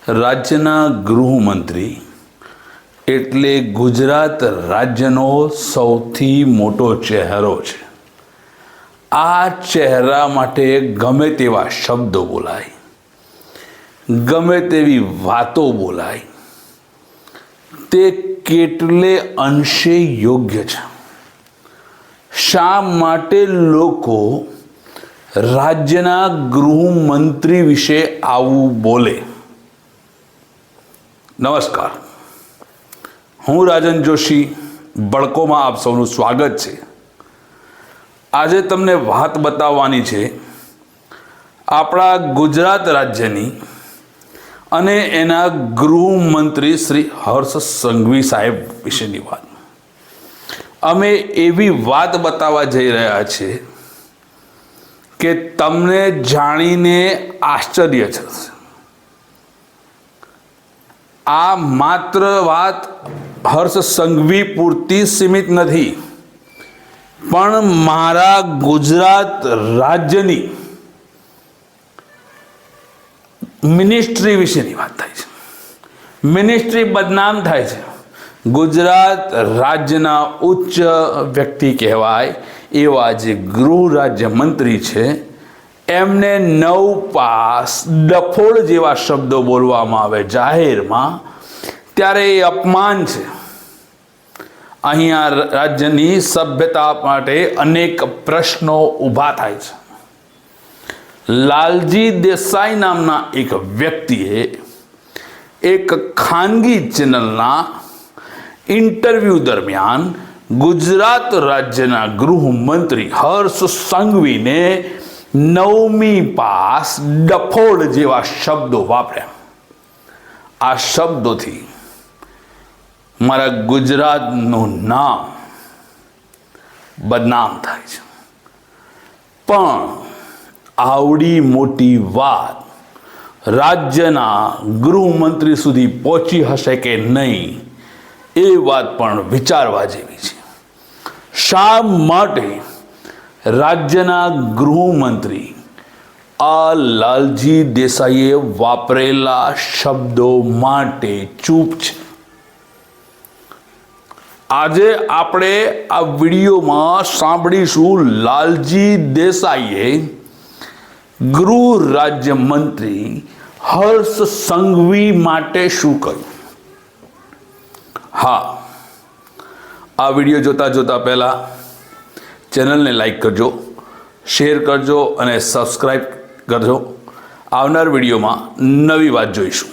રાજ્યના ગૃહમંત્રી એટલે ગુજરાત રાજ્યનો સૌથી મોટો ચહેરો છે. આ ચહેરા માટે ગમે તેવા શબ્દો બોલાય, ગમે તેવી વાતો બોલાય, તે કેટલે અંશે યોગ્ય છે. શા માટે લોકો રાજ્યના ગૃહમંત્રી વિશે આવું બોલે? નમસ્કાર, હું રાજન જોશી, બળકોમાં આપ સૌનું સ્વાગત છે. આજે તમને વાત બતાવવાની છે આપણા ગુજરાત રાજ્યની અને એના ગૃહમંત્રી શ્રી હર્ષ સંઘવી સાહેબ વિશેની વાત. અમે એવી વાત બતાવવા જઈ રહ્યા છીએ કે તમને જાણીને આશ્ચર્ય થશે. આ માત્ર વાત હર્ષ સંઘવી પૂરતી સીમિત નથી, પણ મારા ગુજરાત રાજ્યની મિનિસ્ટ્રી વિશેની વાત થાય છે. મિનિસ્ટ્રી બદનામ થાય છે. ગુજરાત રાજ્યના ઉચ્ચ વ્યક્તિ કહેવાય એવા જે ગૃહ રાજ્ય મંત્રી છે, એમને 9 પાસ ડફોળ જેવા શબ્દો બોલવામાં આવે જાહેરમાં, ત્યારે એ અપમાન છે. અહીંયા રાજ્યની સભ્યતા માટે અનેક પ્રશ્નો ઊભા થાય છે. લાલજી દેસાઈ નામના એક વ્યક્તિએ એક ખાનગી ચેનલના ઇન્ટરવ્યૂ દરમિયાન ગુજરાત રાજ્યના ગૃહમંત્રી હર્ષ સંઘવીને 9મી પાસ ડફોળ જેવા શબ્દો વાપર્યા. આ શબ્દોથી મારા ગુજરાતનું નામ બદનામ થાય છે. પણ આવડી મોટી વાત રાજ્યના ગૃહમંત્રી સુધી પહોંચી હશે કે નહીં, એ વાત પણ વિચારવા જેવી છે. શા માટે રાજ્યના ગૃહમંત્રી આ લાલજી દેસાઈએ વાપરેલા શબ્દો માટે ચૂપ છે? આજે આપણે આ વિડીયોમાં સાંભળીશું લાલજી દેસાઈએ ગૃહ રાજ્ય મંત્રી હર્ષ સંઘવી માટે શું કહ્યું. હા, આ વિડીયો જોતા પહેલા ચેનલને લાઈક કરજો, શેર કરજો અને સબસ્ક્રાઈબ કરજો. આવનાર વિડીયોમાં નવી વાત જોઈશું.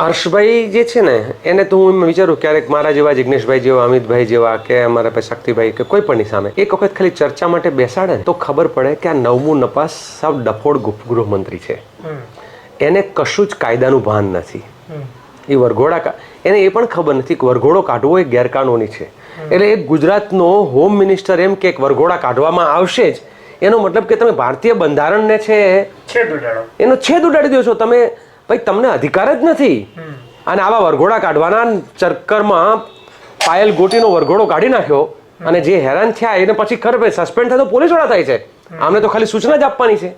હર્ષભાઈ જે છે ને, એને તો હું એમ વિચારું ક્યારેક મારા જેવા જિગ્નેશભાઈ જેવા, અમિતભાઈ જેવા, કે અમારા પાસે શક્તિભાઈ કે કોઈ પણની સામે એક વખત ખાલી ચર્ચા માટે બેસાડે તો ખબર પડે કે આ 9મું નપાસ સાવ ડફોડ ગૃહમંત્રી છે. એને કશું જ કાયદાનું ભાન નથી. એ વરઘોડા એને એ પણ ખબર નથી કે વરઘોડો કાઢવો એ ગેરકાનૂની છે. એટલે એક ગુજરાતનો હોમ મિનિસ્ટર એમ કે વરઘોડા કાઢવામાં આવશે જ, એનો મતલબ કે તમે ભારતીય બંધારણને છે એનો છેદ ઉડાડી દો છો તમે. ભાઈ, તમને અધિકાર જ નથી. અને આવા વરઘોડા કાઢવાના ચક્કરમાં પાયલ ગોટીનો વરઘોડો કાઢી નાખ્યો, અને જે હેરાન થયા એને પછી ખબર સસ્પેન્ડ થાય તો પોલીસ વાળા થાય છે. આમને તો ખાલી સૂચના જ આપવાની છે.